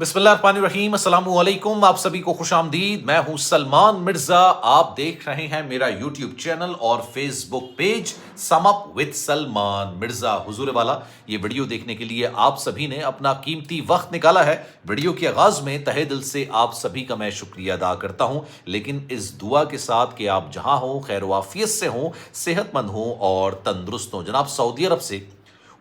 बिस्मिल्लाहिर्रहमानिर्रहीम, अस्सलामुअलैकुम। आप सभी को खुश आमदीद। मैं हूं सलमान मिर्जा। आप देख रहे हैं मेरा यूट्यूब चैनल और Facebook page sum up with Salman Mirza. हुजूर वाला, ये वीडियो देखने के लिए आप सभी ने अपना कीमती वक्त निकाला है। वीडियो के आगाज में तहे दिल से आप सभी का मैं शुक्रिया अदा करता हूं, लेकिन इस दुआ के साथ कि आप जहां हो खैर वाफियत से हों, सेहतमंद हों और तंदुरुस्त हों। जनाब, सऊदी अरब से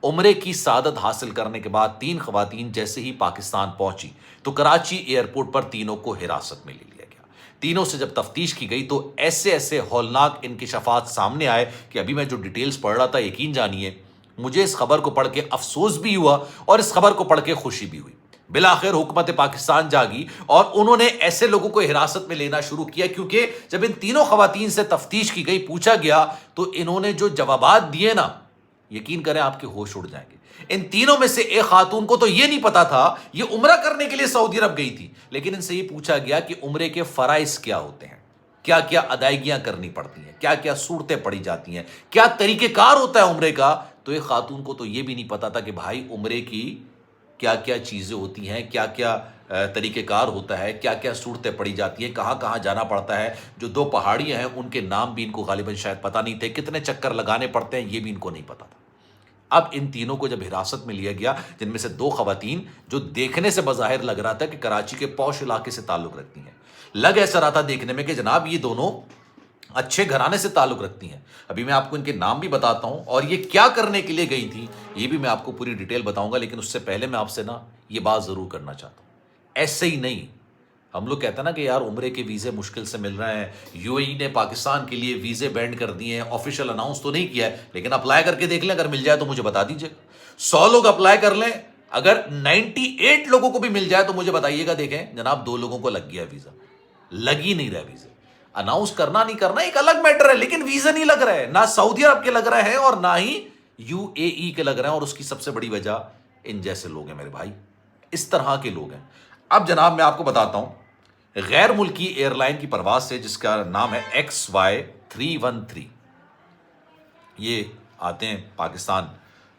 उम्रे की सादत हासिल करने के बाद तीन खवातीन जैसे ही पाकिस्तान पहुंची तो कराची एयरपोर्ट पर तीनों को हिरासत में ले लिया गया। तीनों से जब तफ्तीश की गई तो ऐसे ऐसे हौलनाक इंकिशाफात सामने आए कि अभी मैं जो डिटेल्स पढ़ रहा था, यकीन जानिए मुझे इस खबर को पढ़ के अफसोस भी हुआ और इस खबर को पढ़ के खुशी भी हुई। बिलाखिर हुकूमत पाकिस्तान जागी और उन्होंने ऐसे लोगों को हिरासत में लेना शुरू किया, क्योंकि जब इन तीनों खवातीन से तफ्तीश की गई, पूछा गया, तो इन्होंने जो जवाबात दिए ना, यकीन करें आपके होश उड़ जाएंगे। इन तीनों में से एक खातून को तो यह नहीं पता था ये उम्रा करने के लिए सऊदी अरब गई थी, लेकिन इनसे ये पूछा गया कि उम्रे के फराइज क्या होते हैं, क्या क्या अदायगियां करनी पड़ती हैं, क्या क्या सूरतें पड़ी जाती हैं, क्या तरीकेकार होता है उम्रे का। तो एक खातून को तो यह भी नहीं पता था कि भाई उम्रे की क्या क्या चीजें होती हैं, क्या क्या तरीकेकार होता है, क्या क्या सूरतें पड़ी जाती हैं, कहाँ कहाँ जाना पड़ता है। जो दो पहाड़ियाँ हैं उनके नाम भी इनको गालिबन शायद पता नहीं थे, कितने चक्कर लगाने पड़ते हैं ये भी इनको नहीं पता था। अब इन तीनों को जब हिरासत में लिया गया, जिनमें से दो खवातीन जो देखने से बज़ाहिर लग रहा था कि कराची के पौश इलाके से ताल्लुक रखती हैं, लग ऐसा रहा था देखने में कि जनाब ये दोनों अच्छे घराने से ताल्लुक रखती हैं। अभी मैं आपको इनके नाम भी बताता हूं और ये क्या करने के लिए गई थी ये भी मैं आपको पूरी डिटेल बताऊंगा, लेकिन उससे पहले मैं आपसे ना ये बात जरूर करना चाहता हूं। ऐसे ही नहीं, हम लोग कहते हैं ना कि यार उम्रे के वीज़े मुश्किल से मिल रहे हैं, यूएई ने पाकिस्तान के लिए वीज़े बैंड कर दिए हैं, ऑफिशियल अनाउंस तो नहीं किया है, लेकिन अप्लाई करके देख लें, अगर मिल जाए तो मुझे बता दीजिए। 100 लोग अप्लाई कर लें, अगर 98 लोगों को भी मिल जाए तो मुझे बताइएगा। देखें जनाब, 2 लोगों को लग गया वीज़ा, लग ही नहीं रहा वीज़ा। अनाउंस करना नहीं करना एक अलग मैटर है, लेकिन वीज़ा नहीं लग रहा है, ना सऊदी अरब के लग रहे हैं और ना ही यूएई के लग रहे हैं। और उसकी सबसे बड़ी वजह इन जैसे लोग हैं मेरे भाई, इस तरह के लोग हैं। अब जनाब मैं आपको बताता हूं, गैर मुल्की एयरलाइन की परवाज से जिसका नाम है XY313, ये आते हैं पाकिस्तान,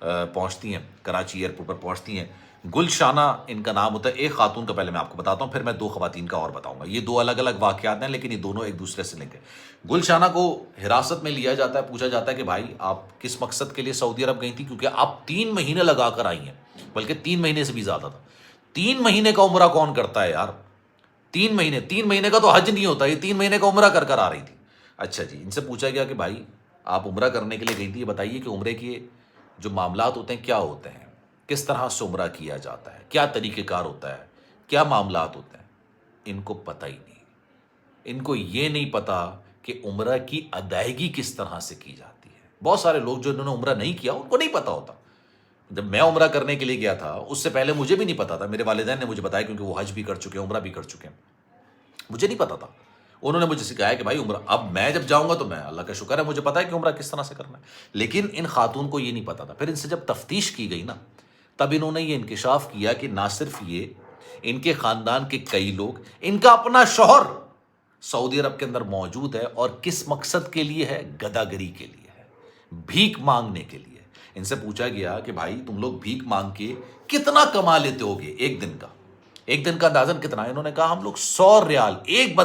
पहुंचती हैं कराची एयरपोर्ट पर पहुंचती हैं। गुलशाना इनका नाम होता है। एक खातून का पहले मैं आपको बताता हूं, फिर मैं 2 खवातीन का और बताऊंगा। ये 2 अलग अलग वाकयात हैं, लेकिन ये दोनों एक दूसरे से लिंक है। गुलशाना को हिरासत में लिया जाता है, पूछा जाता है कि भाई आप किस मकसद के लिए सऊदी अरब गई थी, क्योंकि आप 3 महीने लगा कर आई हैं, बल्कि 3 महीने से भी ज्यादा था। 3 महीने का उम्रा कौन करता है यार? 3 महीने का तो हज नहीं होता, ये 3 महीने का उम्रा कर कर आ रही थी। अच्छा जी, इनसे पूछा गया कि भाई आप उम्रा करने के लिए गई थी, ये बताइए कि उम्रे के जो मामलात होते हैं क्या होते हैं, किस तरह से उम्रा किया जाता है, क्या तरीक़ेकार होता है, क्या मामलात होते हैं। इनको पता ही नहीं। इनको ये नहीं पता कि उम्रा की अदायगी किस तरह से की जाती है। बहुत सारे लोग जो इन्होंने उम्रा नहीं किया उनको नहीं पता होता। जब मैं उम्रा करने के लिए गया था उससे पहले मुझे भी नहीं पता था, मेरे वालिदैन ने मुझे बताया, क्योंकि वो हज भी कर चुके हैं, उम्रा भी कर चुके हैं। मुझे नहीं पता था, उन्होंने मुझे सिखाया कि भाई उम्रा, अब मैं जब जाऊंगा तो मैं, अल्लाह का शुक्र है मुझे पता है कि उम्रा किस तरह से करना है, लेकिन इन खातून को ये नहीं पता था। फिर इनसे जब तफ्तीश की गई ना, तब इन्होंने ये इंकिशाफ किया कि ना सिर्फ ये, इनके खानदान के कई लोग, इनका अपना शौहर सऊदी अरब के अंदर मौजूद है। और किस मकसद के लिए है? गदागरी के लिए है, भीख मांगने के लिए। इनसे पूछा गया कि भाई तुम लोग भीख मांग के कितना कमा लेते होगे एक दिन का? एक दिन का अंदाजन कितना? इन्होंने कहा हम लोग 100 रियाल, एक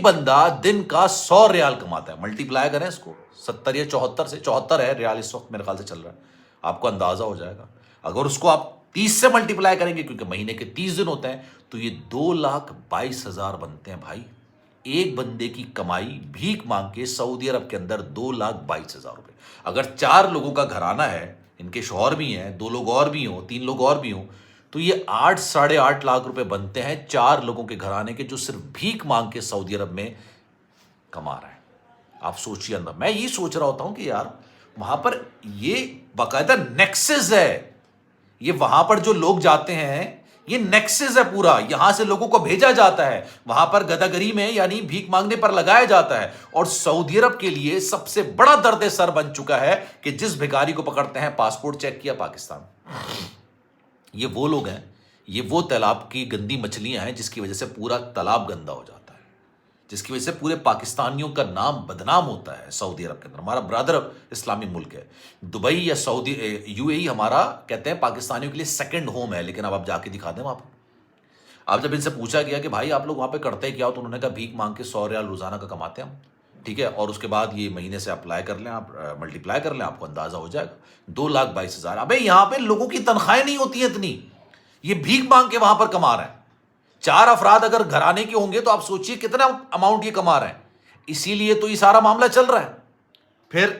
बंदा दिन का 100 रियाल कमाता है। मल्टीप्लाई करें इसको 70 या 74 से, 74 है रियाल इस वक्त मेरे ख्याल से चल रहा है, आपको अंदाजा हो जाएगा। अगर उसको आप 30 से मल्टीप्लाई करेंगे, क्योंकि महीने के 30 दिन होते हैं, तो ये 2,22,000 बनते हैं भाई। एक बंदे की कमाई भीख मांग के सऊदी अरब के अंदर 2,22,000 रुपए। अगर 4 लोगों का घराना है, इनके शौहर भी हैं, 2 लोग और भी हों, 3 लोग और भी हों, तो ये 8 साढ़े 8 लाख रुपए बनते हैं 4 लोगों के घराने के, जो सिर्फ भीख मांग के सऊदी अरब में कमा रहा है। आप सोचिए अंदर, मैं ये सोच रहा होता हूं कि यार वहां पर ये बाकायदा नेक्सस है, ये वहां पर जो लोग जाते हैं ये नेक्सस है पूरा, यहां से लोगों को भेजा जाता है, वहां पर गदागरी में यानी भीख मांगने पर लगाया जाता है। और सऊदी अरब के लिए सबसे बड़ा दर्द सर बन चुका है कि जिस भिखारी को पकड़ते हैं, पासपोर्ट चेक किया पाकिस्तान, ये वो लोग हैं, ये वो तालाब की गंदी मछलियां हैं जिसकी वजह से पूरा तालाब गंदा हो जाता है, जिसकी वजह से पूरे पाकिस्तानियों का नाम बदनाम होता है सऊदी अरब के अंदर। हमारा ब्रदर इस्लामी मुल्क है दुबई या सऊदी यूएई, हमारा कहते हैं पाकिस्तानियों के लिए सेकंड होम है, लेकिन अब आप जाके दिखा दें वहां पर اب جب ان سے پوچھا گیا کہ بھائی آپ لوگ وہاں پہ کرتے کیا ہو، تو انہوں نے کہا بھیک مانگ کے 100 ریال روزانہ کا کماتے ہیں ہم، ٹھیک ہے، اور اس کے بعد یہ مہینے سے اپلائی کر لیں آپ، ملٹیپلائی کر لیں، آپ کو اندازہ ہو جائے گا 2,22,000۔ ابے یہاں پہ لوگوں کی تنخواہیں نہیں ہوتی ہیں اتنی، یہ بھیک مانگ کے وہاں پر کما رہے ہیں۔ 4 افراد اگر گھرانے کے ہوں گے تو آپ سوچئے کتنا اماؤنٹ یہ کما رہے ہیں، اسی لیے تو یہ سارا معاملہ چل رہا ہے۔ پھر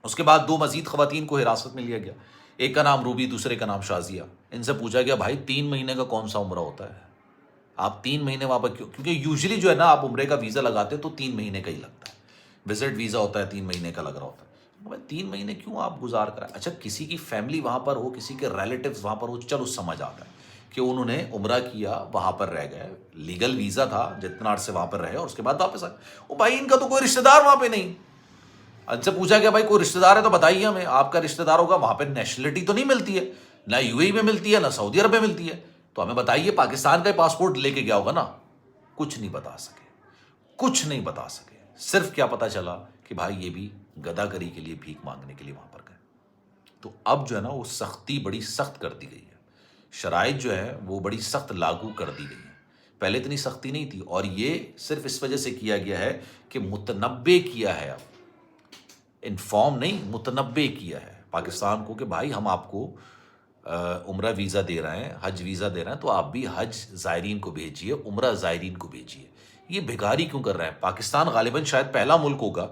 اس کے بعد 2 مزید خواتین کو حراست میں لیا گیا، ایک کا نام روبی، دوسرے کا نام شازیہ۔ ان سے پوچھا گیا بھائی 3 مہینے کا کون سا عمرہ ہوتا ہے، آپ 3 مہینے وہاں پر کیوں، کیونکہ یوزلی جو ہے نا آپ عمرے کا ویزا لگاتے تو 3 مہینے کا ہی لگتا ہے، وزٹ ویزا ہوتا ہے 3 مہینے کا لگ رہا ہوتا ہے۔ بھائی 3 مہینے کیوں آپ گزار کر، اچھا کسی کی فیملی وہاں پر ہو، کسی کے ریلیٹیوز وہاں پر ہو، چلو سمجھ آتا ہے کہ انہوں نے عمرہ کیا، وہاں پر رہ گئے، لیگل ویزا تھا، جتنا عرصے وہاں پر رہے اور اس کے بعد واپس آئے۔ وہ بھائی ان کا تو کوئی رشتہ دار وہاں پہ نہیں۔ ان سے پوچھا گیا بھائی کوئی رشتہ دار ہے تو بتائیے ہمیں، آپ کا رشتہ دار ہوگا، وہاں پہ نیشنلٹی تو نہیں ملتی ہے، نہ یو اے میں ملتی ہے، نہ سعودی عرب میں ملتی ہے، تو ہمیں بتائیے پاکستان کا پاسپورٹ لے کے گیا ہوگا نا۔ کچھ نہیں بتا سکے، کچھ نہیں بتا سکے، صرف کیا پتا چلا کہ بھائی یہ بھی گدا گری کے لیے، بھیک مانگنے کے لیے وہاں پر گئے۔ تو اب جو ہے نا وہ سختی بڑی سخت کر دی گئی ہے، شرائط جو ہے وہ بڑی سخت لاگو کر دی گئی ہے، پہلے اتنی سختی نہیں تھی، اور یہ صرف اس وجہ سے کیا گیا ہے کہ متنبع کیا ہے، اب انفارم نہیں، متنبع کیا ہے پاکستان کو کہ بھائی ہم آپ کو عمرہ ویزا دے رہے ہیں، حج ویزا دے رہے ہیں، تو آپ بھی حج زائرین کو بھیجیے، عمرہ زائرین کو بھیجیے۔ یہ بھکاری کیوں کر رہے ہیں؟ پاکستان غالباً شاید پہلا ملک ہوگا،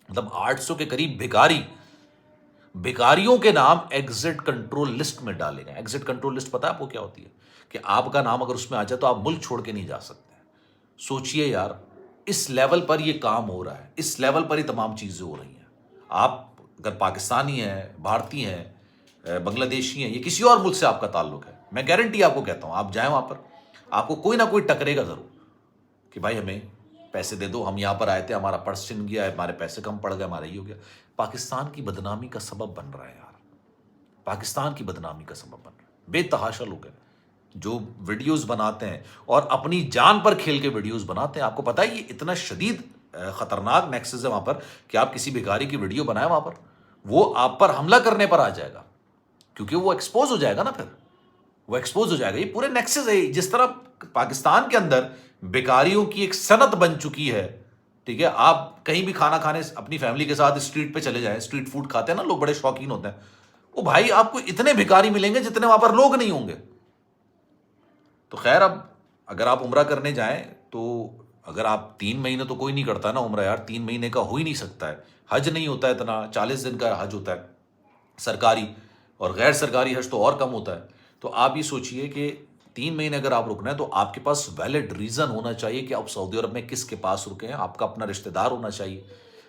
مطلب 800 کے قریب بھکاریوں کے نام ایگزٹ کنٹرول لسٹ میں ڈالے گئے۔ ایگزٹ کنٹرول لسٹ پتہ ہے آپ کو کیا ہوتی ہے؟ کہ آپ کا نام اگر اس میں آ جائے تو آپ ملک چھوڑ کے نہیں جا سکتے۔ سوچئے یار، اس لیول پر یہ کام ہو رہا ہے، اس لیول پر یہ تمام چیزیں ہو رہی ہیں۔ آپ اگر پاکستانی ہیں، بھارتی ہیں، بنگلہ دیشی ہیں، یہ کسی اور ملک سے آپ کا تعلق ہے، میں گارنٹی آپ کو کہتا ہوں، آپ جائیں وہاں پر آپ کو کوئی نہ کوئی ٹکرے گا ضرور کہ بھائی ہمیں پیسے دے دو، ہم یہاں پر آئے تھے، ہمارا پرس چھن گیا ہے، ہمارے پیسے کم پڑ گئے، ہمارا یہ ہو گیا۔ پاکستان کی بدنامی کا سبب بن رہا ہے یار، پاکستان کی بدنامی کا سبب بن رہا ہے۔ بے تحاشا لوگ ہیں جو ویڈیوز بناتے ہیں اور اپنی جان پر کھیل کے ویڈیوز بناتے ہیں۔ آپ کو پتہ ہے یہ اتنا شدید خطرناک نیکسس ہے وہاں پر کہ آپ کسی بھکاری کی ویڈیو بنائیں وہاں پر، وہ آپ پر حملہ کرنے پر آ جائے گا، کیونکہ وہ ایکسپوز ہو جائے گا نا، پھر وہ ایکسپوز ہو جائے گا۔ یہ پورے نیکسس ہے، جس طرح پاکستان کے اندر بیکاریوں کی ایک صنعت بن چکی ہے، ٹھیک ہے، آپ کہیں بھی کھانا کھانے اپنی فیملی کے ساتھ اسٹریٹ پہ چلے جائیں، اسٹریٹ فوڈ کھاتے ہیں نا لوگ، بڑے شوقین ہوتے ہیں، وہ بھائی آپ کو اتنے بھکاری ملیں گے جتنے وہاں پر لوگ نہیں ہوں گے۔ تو خیر، اب اگر آپ عمرہ کرنے جائیں تو اگر آپ 3 مہینے تو کوئی نہیں کرتا نا عمرہ یار، 3 مہینے کا ہو ہی نہیں سکتا ہے، حج نہیں ہوتا ہے اتنا، 40 دن کا حج ہوتا ہے سرکاری، اور غیر سرکاری حج تو اور کم ہوتا ہے۔ تو آپ یہ سوچئے کہ 3 مہینے اگر آپ رکنا ہے تو آپ کے پاس ویلڈ ریزن ہونا چاہیے کہ آپ سعودی عرب میں کس کے پاس رکے ہیں، آپ کا اپنا رشتہ دار ہونا چاہیے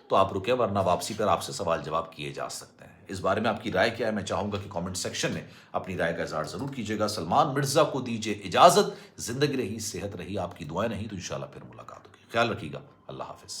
تو آپ رکیں، ورنہ واپسی پر آپ سے سوال جواب کیے جا سکتے ہیں۔ اس بارے میں آپ کی رائے کیا ہے؟ میں چاہوں گا کہ کامنٹ سیکشن میں اپنی رائے کا اظہار ضرور کیجیے گا۔ سلمان مرزا کو دیجیے اجازت، زندگی رہی، صحت رہی، آپ کی دعائیں نہیں تو انشاءاللہ پھر ملاقات ہوگی۔ خیال رکھیے گا، اللہ حافظ۔